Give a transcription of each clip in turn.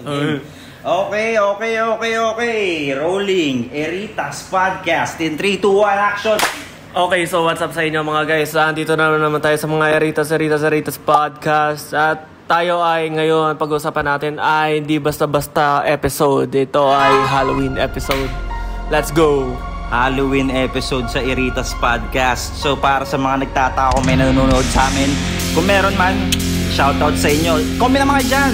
Okay. Rolling. Eritas Podcast in 3, 2, 1, action! Okay, so what's up sa inyo mga guys? Andito na naman tayo sa mga Eritas Podcast. At tayo ay ngayon, pag-uusapan natin ay hindi basta-basta episode. Ito ay Halloween episode. Let's go! Halloween episode sa Eritas Podcast. So para sa mga nagtataka kung may nanonood sa amin, kung meron man, shoutout sa inyo. Comment naman kayo dyan.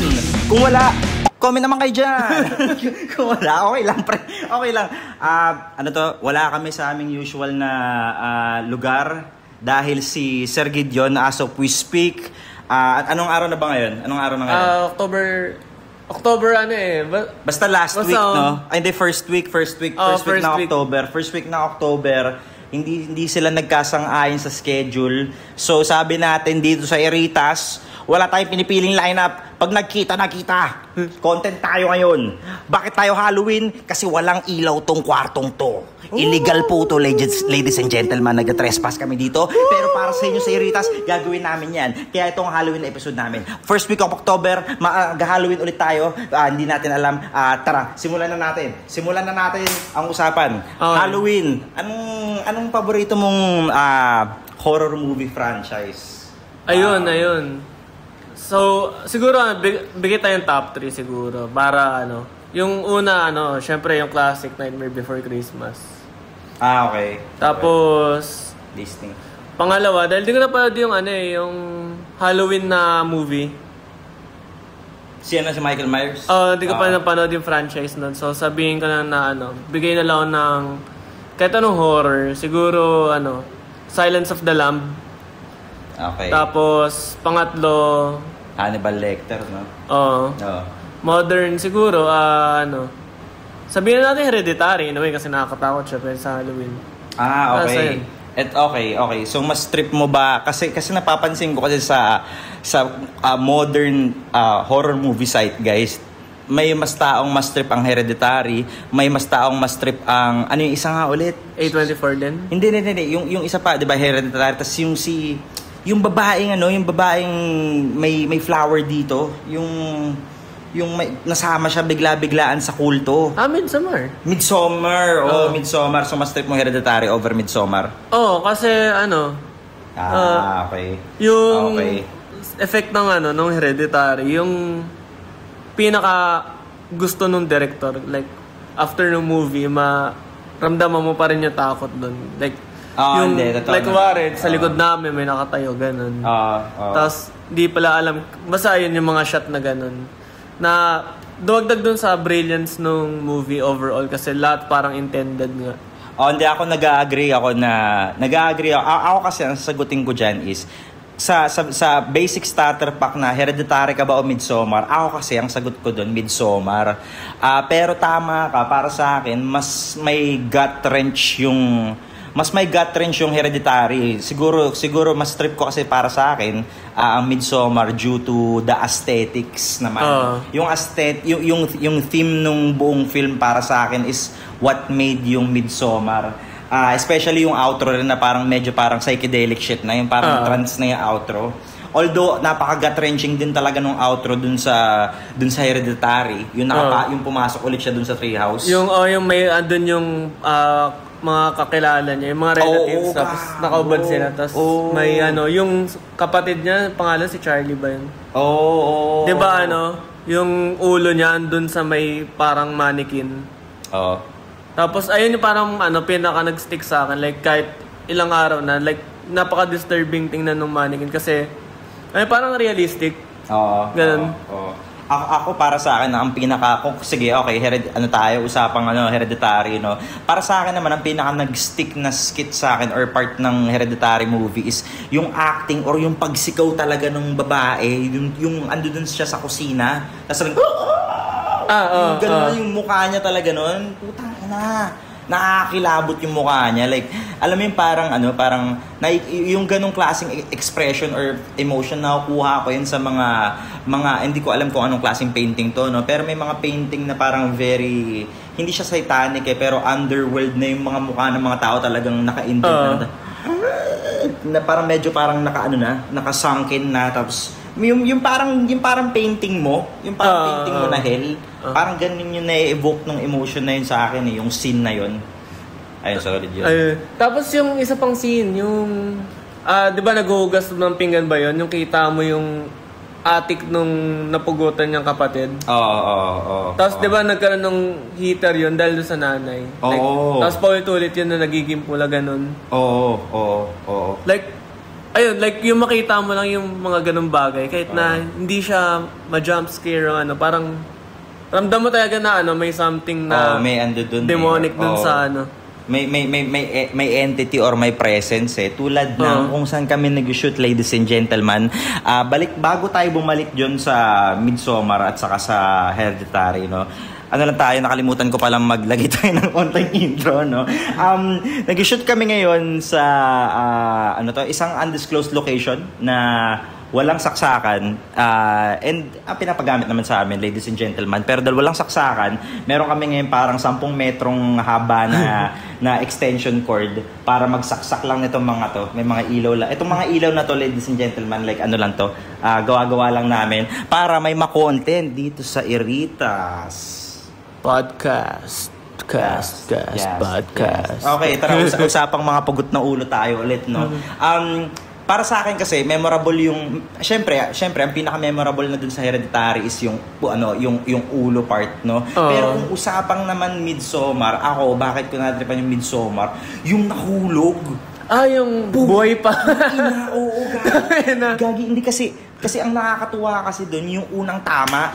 Kung wala, comment naman kayo dyan. Kung wala, okay lang pre. Okay lang. Wala kami sa aming usual na lugar dahil si Sir Gideon as of we speak. Anong araw na ba ngayon? October basta last week, no? Ay, hindi, first week ng October. First week ng October, hindi sila nagkasang-ayon sa schedule. So, sabi natin dito sa Eritas, wala tayong pinipiling lineup. Pag nakita, content tayo ngayon. Bakit tayo Halloween? Kasi walang ilaw tong kwartong to. Illegal po to, ladies and gentlemen. Nagda-trespass kami dito. Pero para sa inyo sa Eritas, gagawin namin yan. Kaya itong Halloween episode namin. First week of October, mag-Halloween ulit tayo. Hindi natin alam. Tara, simulan na natin ang usapan. Halloween. Anong paborito mong horror movie franchise? Ayun. So, siguro, bigay tayong top 3 siguro. Para, yung una, syempre yung classic Nightmare Before Christmas. Okay. Tapos, Disney. Pangalawa, dahil di ko napanood yung, yung Halloween na movie. Si Michael Myers? Di ko pa napanood yung franchise nun. So, sabihin ko lang na, bigay na lang ng, kahit anong horror, siguro, Silence of the Lamb. Okay. Tapos, pangatlo, Hannibal Lecter, no? Oo. Modern siguro, sabihin natin Hereditary, kasi nakakatakot siya sa Halloween. Okay. Okay. So, mas trip mo ba? Kasi napapansin ko kasi sa modern horror movie site, guys, may mas taong mas trip ang Hereditary, may mas taong mas trip ang, ano yung isa nga ulit? A24 din? Hindi. Yung isa pa, di ba, Hereditary, tas yung babaeng may flower dito, yung may nasama siya bigla-biglaan sa kulto. Midsommar. Midsommar. So mas trip mo Hereditary over Midsommar? Kasi okay. Yung effect ng nung Hereditary, yung pinaka gusto nung director, like after ng movie, ramdaman mo pa rin yung takot doon. Like wari, sa likod namin may nakatayo, ganun. Tapos, di pala alam, basta yun yung mga shot na ganun. Na, duwagdag dun sa brilliance nung movie overall kasi lahat parang intended nga. Hindi ako nag-agree ako. Ako kasi ang sagutin ko dyan is, sa basic starter pack na Hereditary ka ba o Midsommar, ako kasi ang sagot ko doon Midsommar. Pero tama ka, para sa akin, mas may gut wrench yung Hereditary. Siguro mas trip ko kasi para sa akin ang Midsommar due to the aesthetics naman. Yung theme nung buong film para sa akin is what made yung Midsommar. Especially yung outro rin na medyo parang psychedelic shit na, yung parang trance na yung outro. Although napaka-gut-wrenching din talaga nung outro dun sa Hereditary. Yung pumasok ulit siya dun sa treehouse. Yung may andun yung mga kakilala niya, yung mga relatives, tapos nakaubad sila, tapos may yung kapatid niya, pangalan si Charlie ba yun? Diba yung ulo niya andun sa may parang mannequin. Tapos ayun yung parang pinaka nag-stick sa akin, like kahit ilang araw na, like napaka-disturbing tingnan ng mannequin kasi parang realistic. Ganun. Ako para sa akin ang sige, okay, usapang Hereditary, no. Para sa akin naman ang pinaka nag-stick na skit sa akin or part ng Hereditary movie is yung acting or yung pagsikaw talaga ng babae, yung ando dun siya sa kusina, tapos yung mukha niya talaga noon, putang ina. Nakakilabot yung mukha niya. Like, alam mo yung parang yung ganong klaseng expression or emotion na kuha ko yun sa mga hindi ko alam kung anong klaseng painting to, no? Pero may mga painting na parang very, hindi siya satanic pero underworld na yung mga mukha ng mga tao talagang naka-indent na parang medyo parang nakasunken na, tapos yung parang painting mo na hell. Parang ganun yung na-evoke ng emotion na yun sa akin yung scene na yun. Ayun, solid yun. Tapos yung isa pang scene, yung 'di ba naghuhugas ng pinggan ba yun? Yung kita mo yung attic nung napugutan niyang kapatid. Oo. Tapos 'di ba nagkaroon ng heater yun dahil sa nanay. Tapos paulit-ulit yun na nagiging pula ganun. Oo. Like yung makita mo lang yung mga ganung bagay kahit na hindi siya ma-jump scare o parang ramdam mo talaga na may something na may ando dun demonic dun sa may entity or may presence tulad ng kung saan kami nag-shoot, ladies and gentlemen. Bago tayo bumalik dyan sa Midsommar at saka sa Hereditary, no? Nakalimutan ko palang maglagay tayo ng online intro, no? Nag-shoot kami ngayon sa isang undisclosed location na walang saksakan, and pinapagamit naman sa amin, ladies and gentlemen. Pero dahil walang saksakan, meron kami ngayon parang 10 metrong haba na extension cord para magsaksak lang nitong mga to. May mga ilaw lang. Itong mga ilaw na to, ladies and gentlemen, like lang to, gawa-gawa lang namin para may ma-content dito sa Iritas Podcast. Okay, tara, usapang mga pagot na ulo tayo ulit, no? Para sa akin kasi memorable yung syempre ang pinaka-memorable na dun sa Hereditary is yung ulo part, no? Pero kung usapang naman Midsommar, bakit ko natripan yung Midsommar, yung nahulog. Yung buhay pa. Oo, gagi. Hindi kasi ang nakakatuwa kasi doon yung unang tama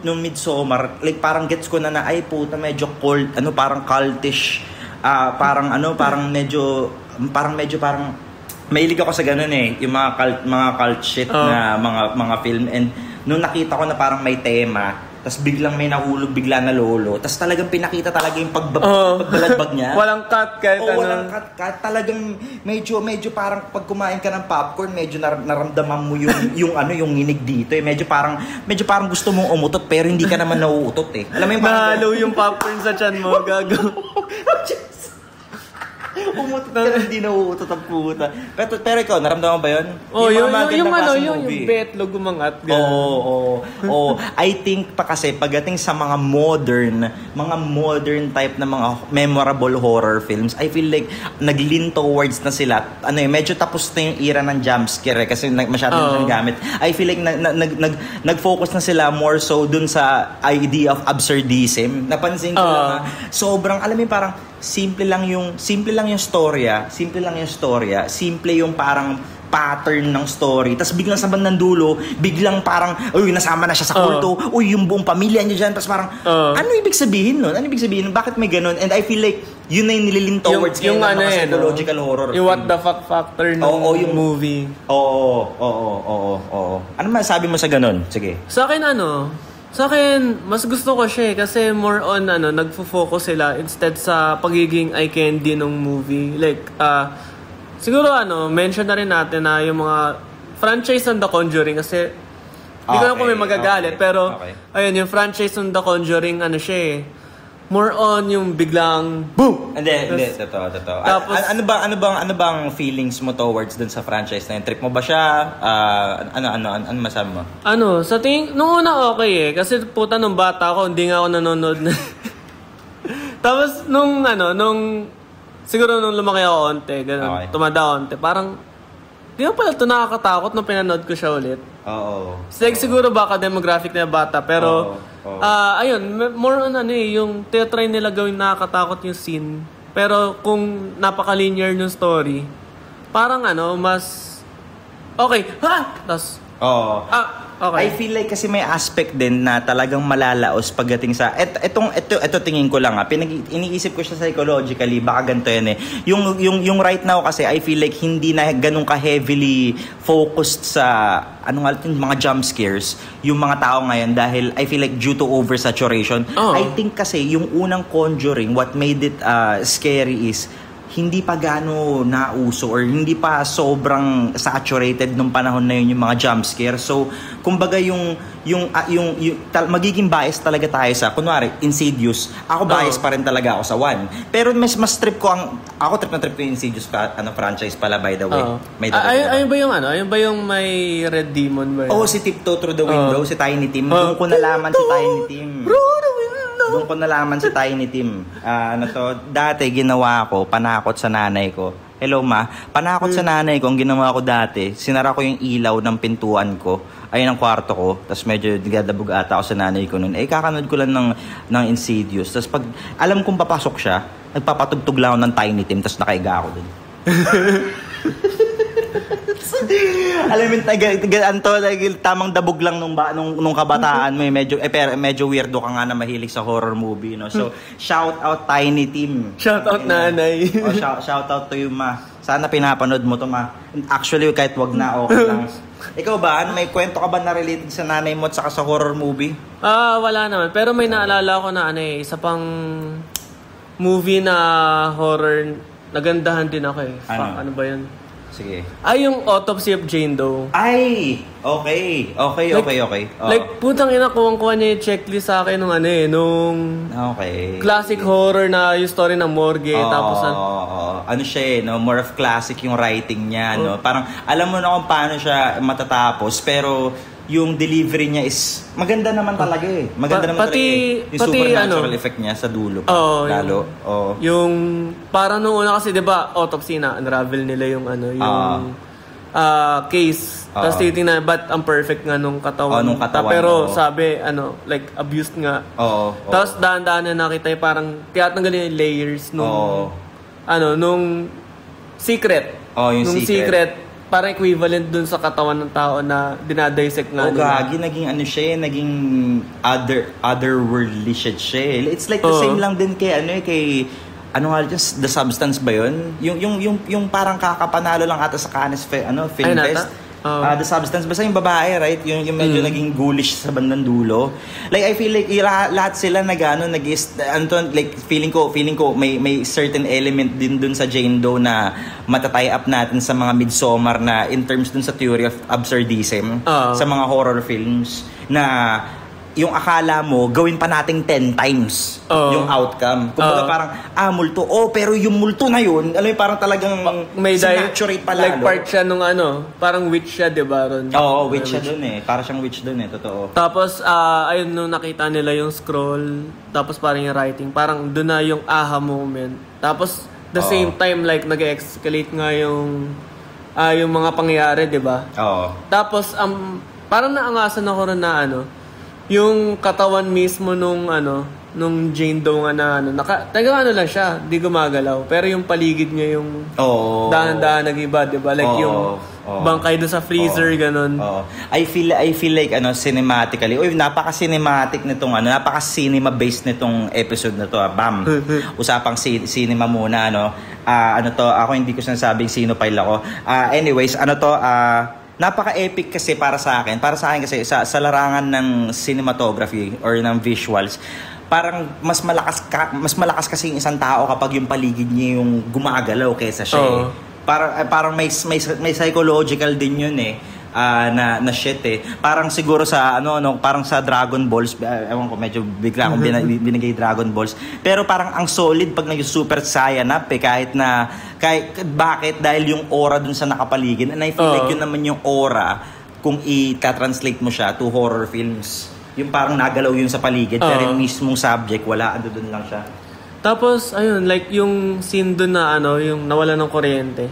nung Midsommar, like parang gets ko na ay puta, medyo cold, parang cultish, parang mahilig ako sa ganun yung mga cult shit na mga film, and nung nakita ko na parang may tema, tas biglang may nahulog, bigla na lolo, tas talagang pinakita talaga yung pagbalagbag niya. Walang cut kahit walang cut. Talagang medyo parang pag kumain ka ng popcorn, medyo naramdaman mo yung nginig dito medyo parang gusto mong umutot pero hindi ka naman nauutot Alam mo yung parang nahalo yung popcorn sa tiyan mo, gago. Umutot ka na, hindi nauutot ang puta. Pero ikaw, naramdaman ba yun? Yung betlog gumangat. Oo. I think pa kasi pagdating sa mga modern type na mga memorable horror films, I feel like nag-lean towards na sila. Medyo tapos na yung era ng jumpscare kasi masyado na siyang gamit. I feel like nag-focus na sila more so dun sa idea of absurdism. Napansin ko lang sobrang, alam mo parang simple lang yung storya, simple yung parang pattern ng story. Tapos biglang sa bandang dulo, biglang parang, nasama na siya sa kulto. Yung buong pamilya niya dyan. Tapos parang, ano ibig sabihin nun? Bakit may ganun? And I feel like, yun na yung nililin towards yung mga psychological horror. Yung what the fuck factor ng yung movie. Oo. Ano masabi mo sa ganun? Sige. Sa akin, mas gusto ko siya kasi more on nagfo-focus sila instead sa pagiging eye candy ng movie. Like, siguro mention na rin natin na yung mga franchise ng The Conjuring kasi hindi ko alam kung may magagalit pero ayun, yung franchise ng The Conjuring more on yung biglang boom. Hindi, totoo. Tapos, ano bang feelings mo towards dun sa franchise na yun? Trip mo ba siya? Ano masabi mo? Sa tingin, nung una kasi puta nung bata ako, hindi nga ako nanonood na. Tapos siguro nung lumaki ako onte, ganun, tumanda onte, parang di ba pala ito nakakatakot nung pinanood ko siya ulit? Oo. Siguro baka demographic na bata, pero ayun, more on yung try nila gawin nakakatakot yung scene. Pero kung napaka-linear yung story, parang mas okay. Tapos okay. I feel like kasi may aspect din na talagang malalaos pagdating sa ito tingin ko lang iniisip ko siya psychologically, baka ganito yan yung right now kasi I feel like hindi na ganun ka heavily focused sa mga jump scares yung mga tao ngayon dahil I feel like due to oversaturation. I think kasi yung unang Conjuring, what made it scary is hindi pa gaano nauso or hindi pa sobrang saturated nung panahon na yun yung mga jump scare. So, kumbaga magiging bias talaga tayo sa, kunwari, Insidious. Ako bias pa rin talaga ako sa 1. Pero mas trip ko trip na trip ko yung Insidious franchise pala, by the way. Ayun ba yung may red demon ba yun? Si Tiptoe Through the Window, si Tiny Tim. Doon ko nalaman si Tiny Tim. Doon ko nalaman si Tiny Tim. Dati ginawa ko, panakot sa nanay ko. Hello ma, panakot sa nanay ko, ang ginawa ko dati, sinara ko yung ilaw ng pintuan ko, ayun ang kwarto ko, tapos medyo gadabog ata ako sa nanay ko noon. Kakanood ko lang ng Insidious. Tapos pag alam kong papasok siya, nagpapatugtog lang ako ng Tiny Tim, tapos nakaiga ako doon. Alam mo, tamang dabog lang nung kabataan mo, medyo weirdo ka nga na mahilig sa horror movie, no? So, shout out Tiny Tim. Shout out nanay. Shout out to you, ma. Sana pinapanood mo to, ma. Actually, kahit wag na, okay lang. Ikaw ba, may kwento ka ba na related sa nanay mo at saka sa horror movie? Wala naman. Pero may naalala ko na isa pang movie na horror, nagandahan din ako eh. Ano ba yun? Sige. Yung Autopsy of Jane Doe. Ay! Okay. Like, putang ina, kuwang-kuha niya yung checklist sa akin nung classic horror na yung story ng morgue. Tapos ano siya no? More of classic yung writing niya, no? Parang alam mo na kung paano siya matatapos, pero yung delivery niya is maganda naman talaga eh. Maganda naman talaga eh. Yung supernatural effect niya sa dulo. Lalo. Yung parang nung una kasi 'di ba, autopsy na unravel nila yung case. Tapos titingnan but ang perfect nga nung katawan. Pero sabi like abused nga. Tapos dahan-dahan na nakita yung parang tinatanggalin yung layers nung nung secret. Nung secret parang equivalent dun sa katawan ng tao na dinadissect nga nila. Naging otherworldly shit siya. It's like the same lang din kay The Substance ba yun? Yung parang kakapanalo lang ata sa Cannes Film Fest. The Substance, basta yung babae, right? Yung medyo naging ghoulish sa bandang dulo. Like, I feel like lahat sila feeling ko may certain element din dun sa Jane Doe na matatay up natin sa mga Midsommar na in terms dun sa theory of absurdism sa mga horror films na yung akala mo, gawin pa nating 10 times yung outcome. Kumbaga parang, multo. Pero yung multo na yun, alam mo, parang talagang sinaturate pa lalo. Like part siya nung parang witch siya, di ba? Witch siya dun eh. Parang siyang witch dun eh, totoo. Tapos, ayun, nung nakita nila yung scroll, tapos parang yung writing, parang dun na yung aha moment. Tapos, the same time, like, nag-escalate nga yung mga pangyayari, di ba? Tapos, parang naangasan ako rin na yung katawan mismo nung Jane Doe nga na lang siya, di gumagalaw. Pero yung paligid niya yung dahan-dahan nag-iba, di ba? Like yung bangkay doon sa freezer, ganun. I feel like cinematically, napaka-cinematic nitong napaka-cinema-based nitong episode na to. Bam! Usapang cinema muna, ako hindi ko sinasabing cinephile ako. Anyways, napaka-epic kasi para sa akin kasi sa larangan ng cinematography or ng visuals, parang mas malakas kasi yung isang tao kapag yung paligid niya yung gumagalaw kaysa siya. Parang may psychological din yun na shit eh. Parang siguro sa parang sa Dragon Balls, ewan ko, medyo bigla akong binigay Dragon Balls. Pero parang ang solid pag nag-super saiyan up kahit bakit? Dahil yung aura dun sa nakapaligid. And I feel like yun naman yung aura kung i-translate mo siya to horror films. Yung parang nagalaw yun sa paligid, pero yung mismong subject, wala, dun lang siya. Tapos, ayun, like yung scene doon na yung nawala ng kuryente.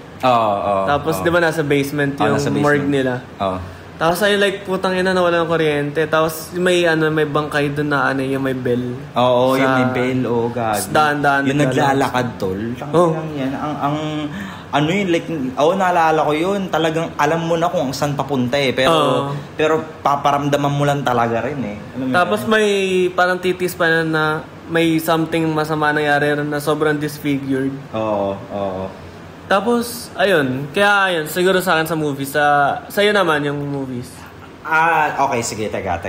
Tapos, di ba nasa basement yung morgue nila? Tapos, ayun, like, putang ina, nawala ng kuryente. Tapos, may bangkay doon na yung may bell. Yung may bell, gagi. Daan-daan. Yung naglalakad, tol. Yan. Like, naalala ko yun. Talagang alam mo na kung saan papunta eh. Pero paparamdaman mo lang talaga rin eh. Tapos, may parang titis pa na may something masama nangyari rin na sobrang disfigured. Tapos, kaya siguro sa akin sa movies, sa'yo naman yung movies. Okay, sige, teka.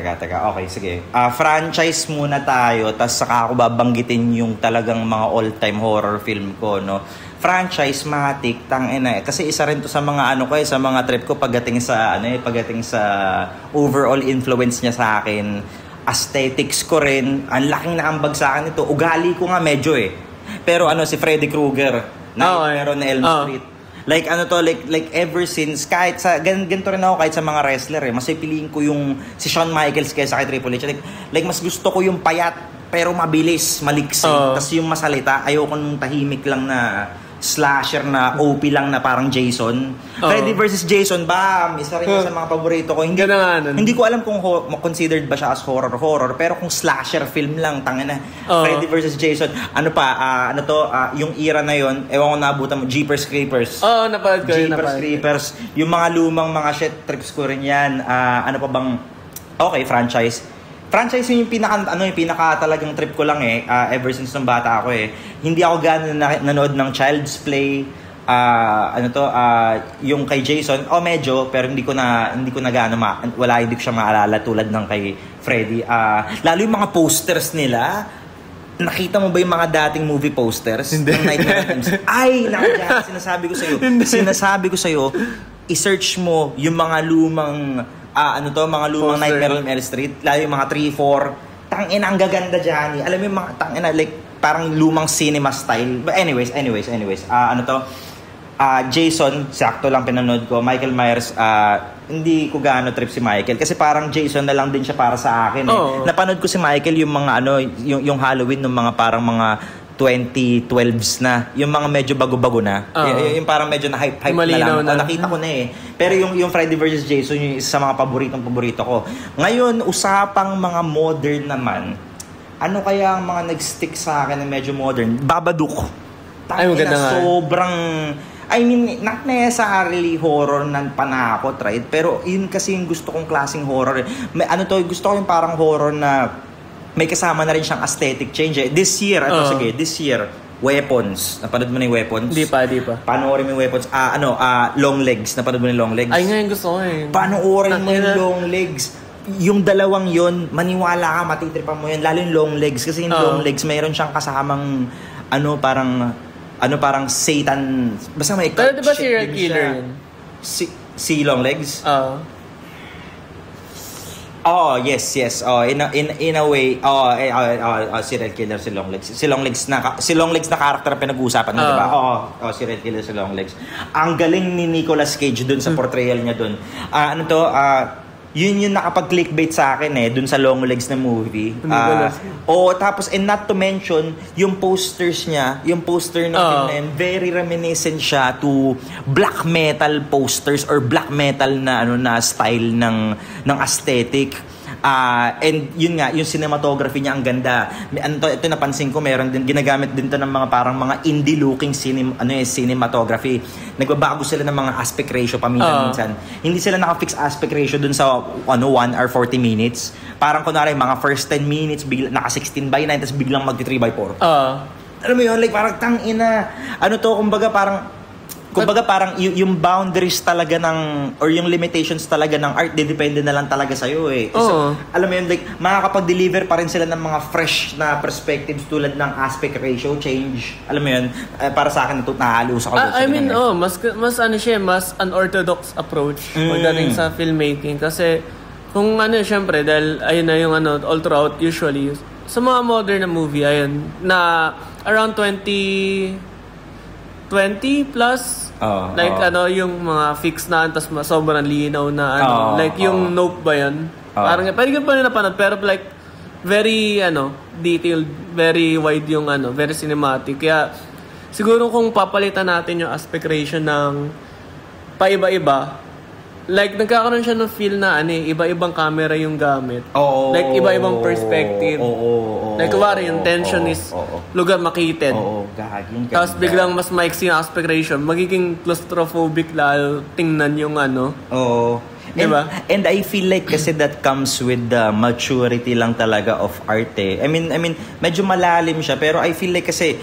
Okay, sige. Franchise muna tayo, tas saka ako babanggitin yung talagang mga all-time horror film ko, no? franchise, matik, tangina. Kasi isa rin to sa mga sa mga trip ko pagdating sa overall influence niya sa akin. Aesthetics ko rin, ang laking naambag sa akin ito. Ugali ko nga medyo Pero si Freddy Krueger, meron na Elm Street. Like ever since, kahit sa ganito rin ako kahit sa mga wrestler mas pipiliin ko yung si Shawn Michaels kaysa kay Triple H. Like mas gusto ko yung payat pero mabilis, maliksi. Tapos yung masalita, ayoko nung tahimik lang na slasher na OP lang na parang Jason. Freddy versus Jason, bam! Isa rin sa mga paborito ko. Hindi ko alam kung considered ba siya as horror, pero kung slasher film lang, tangina. Freddy versus Jason. Yung era na yon, ewan ko naabutan mo, Jeepers Creepers. Napanood ko yun. Jeepers Creepers. Yung mga lumang mga shit trips ko rin yan. Ano pa bang... Okay, franchise yung pinaka talagang trip ko lang ever since nung bata ako Hindi ako gano'n nanood ng Child's Play, yung kay Jason, medyo, pero hindi ko na gano'n hindi ko siya maalala tulad ng kay Freddy. Lalo yung mga posters nila, nakita mo ba yung mga dating movie posters? Hindi. Ng Nightmare on Elm Street? Ay, sinasabi ko sa'yo, i-search mo yung mga lumang mga lumang Nightmare on Elm Street, lalo yung mga 3-4, tangina ang gaganda dyan. Alam mo yung mga tangina like parang lumang cinema style. But anyways, Jason, sakto lang pinanood ko. Michael Myers, hindi ko gaano trip si Michael kasi parang Jason na lang din siya para sa akin Napanood ko si Michael yung mga yung Halloween ng mga parang mga 2012s na, yung mga medyo bago-bago na. Yung parang medyo na hype na lang. Nakita ko na Pero yung Freddy vs. Jason, yung isa sa mga paborito ko. Ngayon, usapang mga modern naman, ano kaya ang mga nag-stick sa akin na medyo modern? Babadook. Ay, maganda nga. Sobrang... not necessarily horror na panakot, right? Pero yun kasi yung gusto kong klaseng horror. Gusto ko yung parang horror na may kasama na rin siyang aesthetic change This year, Weapons. Napanood mo na yung Weapons? Di pa. Panoorin mo yung Weapons. Long Legs. Napanood mo na yung Long Legs? Ay, ngayon gusto ko Panoorin mo yung Long Legs. Yung dalawang yun, maniwala ka, matitripan mo yun. Lalo yung Long Legs. Kasi yung Long Legs, mayroon siyang kasamang, parang Satan. Basta may pero diba serial killer yun? Si Long Legs? Yes. In a way, serial killer si Long Legs. Si Long Legs na character pinag-uusapan mo, diba? Serial killer si Long Legs. Ang galing ni Nicolas Cage dun sa portrayal niya dun. Yun yung nakapag-clickbait sa akin dun sa Long Legs na movie. Tapos and not to mention yung posters niya, yung poster ng film na yun, very reminiscent siya to black metal posters or black metal na style ng aesthetic. And yun nga, yung cinematography niya ang ganda. Ito napansin ko, meron din ginagamit din to ng mga parang mga indie looking cinematography. Nagbabago sila ng mga aspect ratio paminsan-minsan. Hindi sila naka-fix aspect ratio dun sa 1 hour 40 minutes. Parang kunwari mga first 10 minutes naka 16:9 tapos biglang magti 3:4. Alam mo yun, like parang tangina. Kumbaga parang yung boundaries talaga or yung limitations talaga ng art, depende na lang talaga sa'yo So, alam mo yun, like, makakapag-deliver pa rin sila ng mga fresh na perspectives tulad ng aspect ratio change. Alam mo yun, para sa akin, nahalus ako. Mas unorthodox approach pagdating sa filmmaking. Kasi, kung syempre, dahil ayun na yung all throughout, usually, sa mga modern na movie, na around 20 plus yung mga fix na tas sobrang linaw na yung Nope ba yan? Parang pwede ko pa rin napanood pero like very detailed, very wide yung very cinematic. Kaya siguro kung papalitan natin yung aspect ratio ng paiba-iba, like nagkakaroon siya ng feel na iba-ibang camera yung gamit. Like iba-ibang perspective. Like kuwari yung tension is lugar makitid. Tapos biglang mas maiksi yung aspect ratio, magiging claustrophobic lalo tingnan yung Diba? And I feel like kasi that comes with the maturity lang talaga of art I mean medyo malalim siya pero I feel like kasi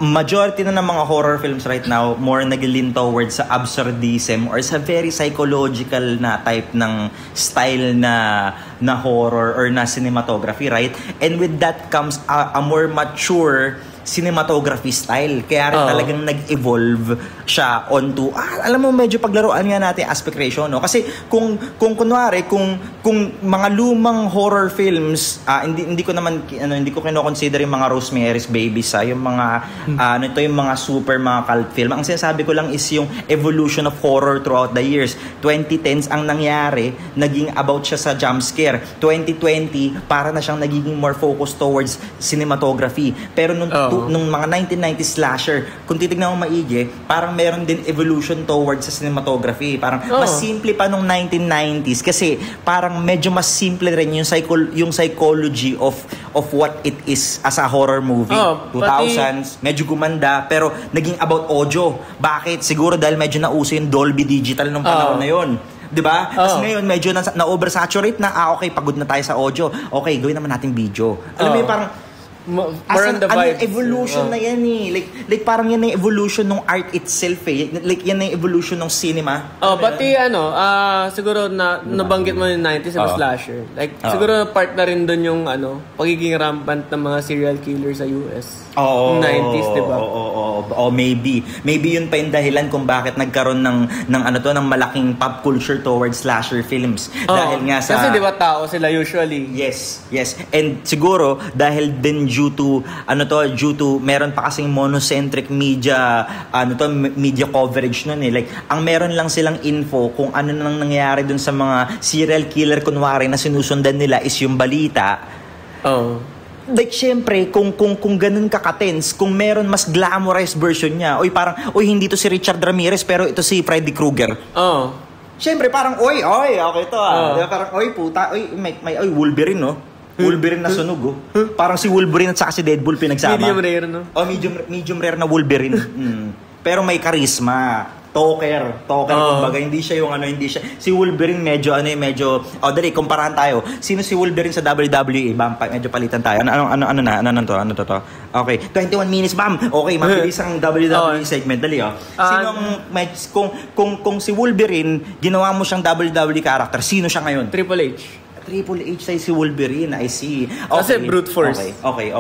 majority na ng mga horror films right now more nag-lean towards sa absurdism or sa very psychological na type ng style na horror or na cinematography, right? And with that comes a more mature cinematography style. Kaya rin talagang nag-evolve siya onto, alam mo, medyo paglaruan nga natin aspect ratio, no? Kasi kung kunwari, kung mga lumang horror films, hindi ko naman, hindi ko kino-consider yung mga Rosemary's Babies, yung mga, yung mga super mga cult film. Ang sinasabi ko lang is yung evolution of horror throughout the years. 2010s ang nangyari, naging about siya sa jump scare. 2020, para na siyang nagiging more focused towards cinematography. Pero nung mga 1990s slasher, kung titignan mo maigi, parang meron din evolution towards sa cinematography. Parang mas simple pa nung 1990s kasi parang medyo mas simple rin yung psychology of what it is as a horror movie. 2000s, medyo gumanda, pero naging about audio. Bakit? Siguro dahil medyo nauso yung Dolby Digital nung panahon na yun. Diba? Tapos ngayon, medyo na-oversaturate na, okay, pagod na tayo sa audio. Okay, gawin naman natin video. Alam mo yung parang, evolution na yan eh. Like parang yan na yung evolution ng art itself eh. Like yan na yung evolution ng cinema. Pati siguro nabanggit mo yung 90s sa slasher. Like siguro part na rin doon yung pagiging rampant ng mga serial killer sa US. 90s, diba? Maybe yun pa yung dahilan kung bakit nagkaroon ng malaking pop culture towards slasher films. Dahil nga sa... Kasi diba tao sila usually. Yes. And siguro dahil din due to meron pa kasing monocentric media coverage nun eh. Like ang meron lang silang info kung ano nang nangyayari dun sa mga serial killer kunwari na sinusundan nila is yung balita. Like syempre kung ganun ka-tense, kung meron mas glamorized version niya, hindi to si Richard Ramirez pero ito si Freddy Krueger. Syempre parang okay to Diba? Parang puta, may Wolverine, no? Wolverine na sunog, Parang si Wolverine at saka si Deadpool pinagsama. Medium rare, no? Medium rare na Wolverine. Pero may charisma. Talker, kumbaga, hindi siya si Wolverine medyo dali, kumparahan tayo. Sino si Wolverine sa WWE? Bam, medyo palitan tayo. Ano to? Okay, 21 minutes, bam. Okay, mabilis ang WWE segment, dali, kung si Wolverine, ginawa mo siyang WWE character, sino siya ngayon? Triple H si Wolverine, I see. Okay. Kasi brute force. Okay.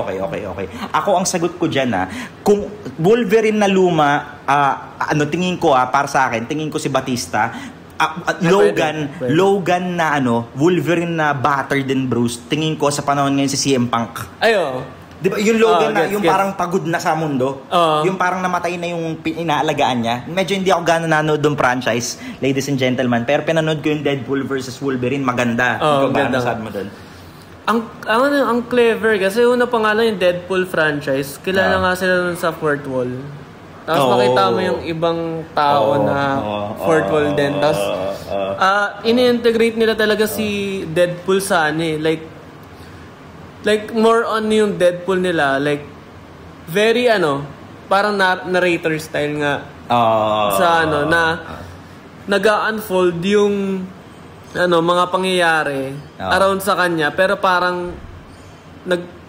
Ako ang sagot ko dyan kung Wolverine na luma, tingin ko para sa akin, tingin ko si Batista, Logan na Wolverine na battered and bruised, tingin ko sa panahon ngayon si CM Punk. Diba, yung Logan parang pagod na sa mundo. Yung parang namatay na yung inaalagaan niya. Medyo hindi ako gano'n nanood ng franchise, ladies and gentlemen. Pero pinanood ko yung Deadpool versus Wolverine. Maganda. Ano sabi mo doon? Ang clever kasi una pa nga lang yung Deadpool franchise. Kilala nga sila nun sa fourth wall. Tapos makita mo yung ibang tao na fourth wall din. Tapos ini-integrate nila talaga si Deadpool sa like more on yung Deadpool nila, like very parang narrator style nga sa na nag-unfold yung mga pangyayari around sa kanya, pero parang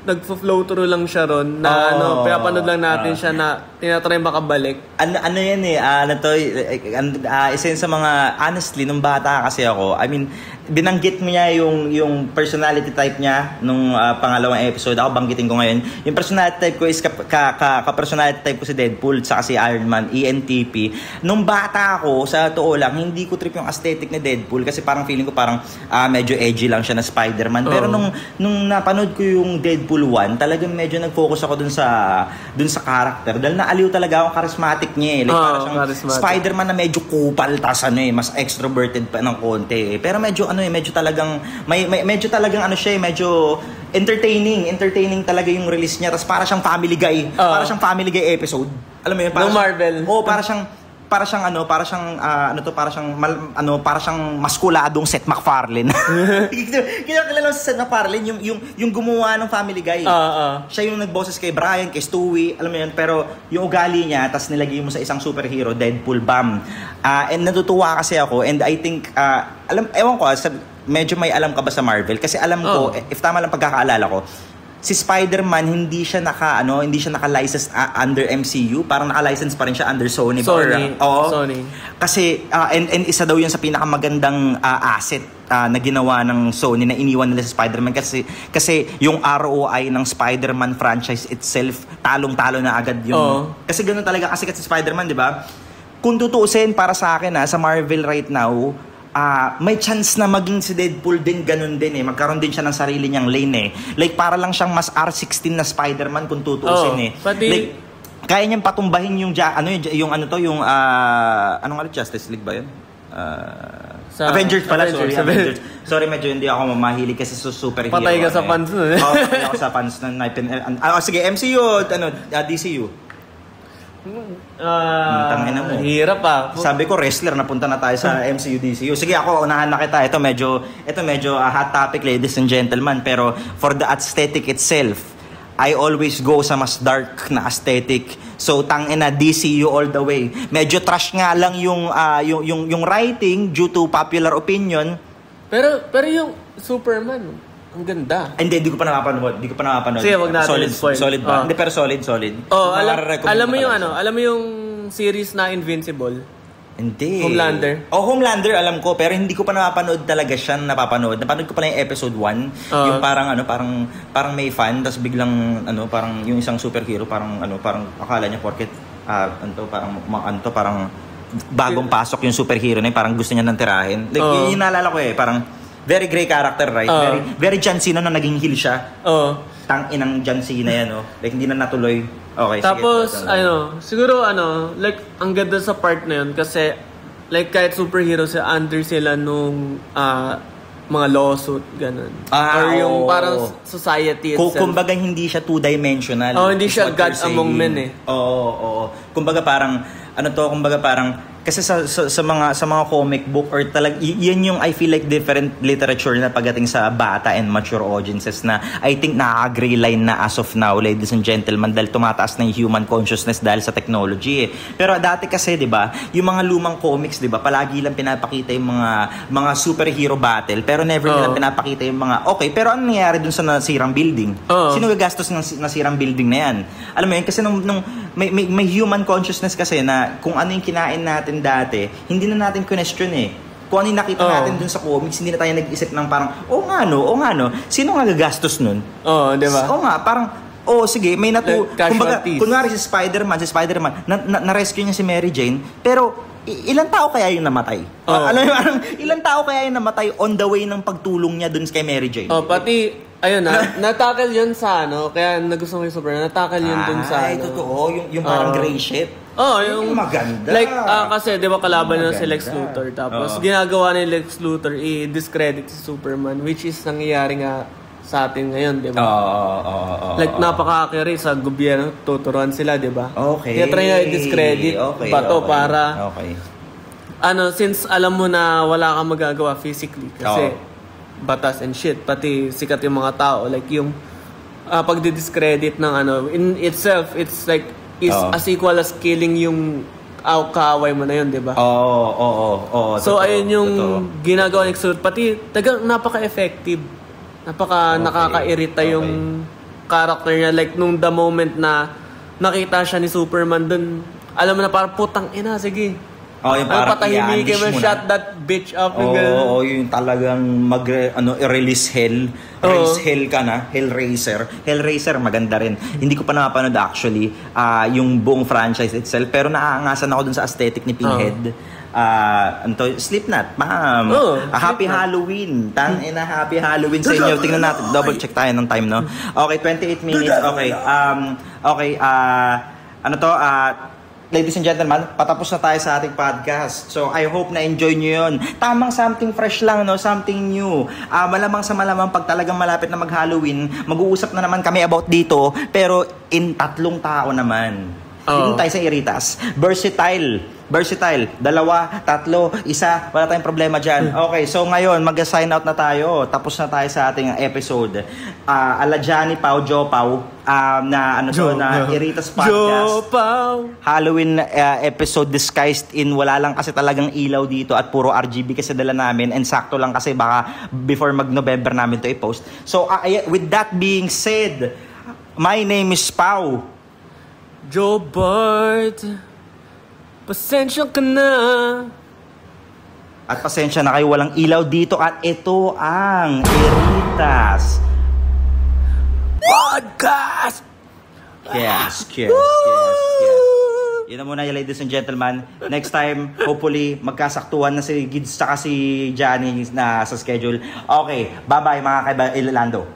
nagfo-flow through lang siya ron na pinapanood lang natin siya na tinatry makabalik. Ano yan isa sa mga, honestly, nung bata kasi ako, I mean, binanggit mo niya yung personality type niya nung pangalawang episode. Ako banggitin ko ngayon. Yung personality type ko is ka-personality type ko si Deadpool at si Iron Man, ENTP. Nung bata ako, sa totoo lang, hindi ko trip yung aesthetic ni Deadpool kasi parang feeling ko parang medyo edgy lang siya na Spider-Man. Pero nung napanood ko yung Deadpool 1, talagang medyo nag-focus ako dun sa character. Dahil naaliw talaga akong charismatic niya. Like parang siyang Spider-Man na medyo kupal, tas mas extroverted pa ng konti. Pero medyo talagang medyo talagang medyo entertaining talaga yung release niya. Tapos para siyang Family Guy. Para siyang Family Guy episode. Alam mo yun? Para Marvel. Para siyang maskuladong Seth MacFarlane. Kilala mo si Seth MacFarlane, yung gumawa ng Family Guy. Siya yung nagboses kay Brian, kay Stewie, alam mo yun, pero yung ugali niya, tas nilagay mo sa isang superhero, Deadpool, bam. And natutuwa kasi ako, and I think, ewan ko, medyo may alam ka ba sa Marvel? Kasi alam ko, if tama lang pagkakaalala ko, si Spider-Man hindi siya naka-license under MCU, parang naka-license pa rin siya under Sony. Sony. Kasi and isa daw 'yun sa pinakamagandang asset na ginawa ng Sony na iniwan nila sa Spider-Man kasi yung ROI ng Spider-Man franchise itself talong-talo na agad yung kasi ganoon talaga kasi Spider-Man, 'di ba? Kung tutuusin para sa akin sa Marvel right now, may chance na maging si Deadpool din ganun din magkaroon din siya ng sarili niyang lane like para lang siyang mas R16 na Spider-Man kung tutuusin like kaya niyang patumbahin yung Justice League ba yun? Avengers pala, Avengers. Sorry, medyo hindi ako mahilig kasi superhero. Patay ka sa fans nun. Patay ako sa fans nun. Sige, MCU, DCU. Tangina mo. Hirap Sabi ko wrestler, napunta na tayo sa MCU DCU. Sige, ako unahan na kita. Ito medyo hot topic, ladies and gentlemen, pero for the aesthetic itself, I always go sa mas dark na aesthetic. So tangina DCU all the way. Medyo trash nga lang yung writing due to popular opinion. Pero yung Superman, ang ganda. Hindi ko pa napapanood. Sige, wag natin spoil. Solid ba? Hindi, pero solid. Alam mo yung series na Invincible? Hindi. Homelander? Homelander alam ko, pero hindi ko pa napapanood talaga siya napapanood. Napanood ko pa lang yung episode 1. Yung parang may fan, tapos biglang parang yung isang superhero parang akala niya porket parang bagong pasok yung superhero na parang gusto niya nang tirahin. Like, yung naalala ko parang very great character, right? Very John Cena na naging heel siya. Tang-inang John Cena yan, Like, hindi na natuloy. Okay, tapos, siguro, like, ang ganda sa part na yun kasi, like, kahit superhero under sila nung mga lawsuit, ganun. Or yung parang society itself. Kumbaga, hindi siya two-dimensional. Hindi siya God among men, Oo. Kumbaga, parang, kasi sa mga comic book or yan yung I feel like different literature na pagdating sa bata and mature audiences na I think nakaka-gray line na as of now, ladies and gentlemen, dahil tumataas na yung human consciousness dahil sa technology. Pero dati kasi, 'di ba, yung mga lumang comics, 'di ba, palagi lang pinapakita yung mga superhero battle, pero never nila pinapakita yung mga pero ano nangyayari dun sa nasirang building? Sino gagastos ng nasirang building na yan? Alam mo yun, kasi nung may human consciousness kasi na kung ano yung kinain natin dati, hindi na natin question kung ano yung nakita natin dun sa comics, hindi na tayo nag-isip ng parang, oo nga no, sino nga gagastos nun? Di ba? Oo nga, parang, sige, may kumbaga, kunwari si Spider-Man, na-rescue niya si Mary Jane, pero ilang tao kaya yung namatay? Ilang tao kaya yung namatay on the way ng pagtulong niya dun kay Mary Jane? Pati, ayun natakal yun sa kaya nagustuhan ko yung Superman, natakal yun dun sa totoo, yung parang gray shit. Yung maganda. Like, kasi di ba kalaban na si Lex Luthor, tapos ginagawa ni Lex Luthor i-discredit si Superman, which is nangyayari nga sa atin ngayon, di ba? Like, napaka-accurate sa gobyerno, tuturuan sila, di ba? Okay. Kaya try nga i-discredit para since alam mo na wala kang magagawa physically, kasi batas and shit, pati sikat yung mga tao, like yung pagdi-discredit ng in itself, it's like is as equal as killing yung kaaway mo na yun, di ba? So, ayun yung ginagawa ni Exodus. Pati, napaka-effective. Nakaka-irita yung character niya. Like, nung the moment na nakita siya ni Superman dun, alam mo na parang putang ina, sige. Yung parang patahimikin mo, shut that bitch up. Yung talagang release hell. Raise hell ka na. Hellraiser, maganda rin. Hindi ko pa napanood actually yung buong franchise itself. Pero naaangasan ako dun sa aesthetic ni Pinhead. Slipknot, ma'am. Happy Halloween. Happy Halloween sa inyo. Tingnan natin. Double check tayo ng time, no? Okay, 28 minutes. Okay. Ladies and gentlemen, patapos na tayo sa ating podcast. So, I hope na-enjoy nyo yun. Tamang something fresh lang, something new. Malamang sa malamang, pag talagang malapit na mag-Halloween, mag-uusap na naman kami about dito, pero in 3 tao naman. Dito tayo sa Iritas. Versatile. Versatile. 2, 3, 1. Wala tayong problema dyan. Okay, so ngayon, mag-sign out na tayo. Tapos na tayo sa ating episode. Ala Johnny Pau, Joe Pau, na Iritas Podcast. Halloween episode disguised in wala lang kasi talagang ilaw dito at puro RGB kasi dala namin. And sakto lang kasi baka before mag-November namin to i-post. So, with that being said, my name is Pau. Joe Bart. Pasensya ka na. At pasensya na kayo, walang ilaw dito. At ito ang Iritas Podcast. Yes. Yun na muna yung ladies and gentlemen. Next time, hopefully, magkasaktuhan na si Gids tsaka si Johnny na sa schedule. Okay, bye-bye mga kaiba Ilando.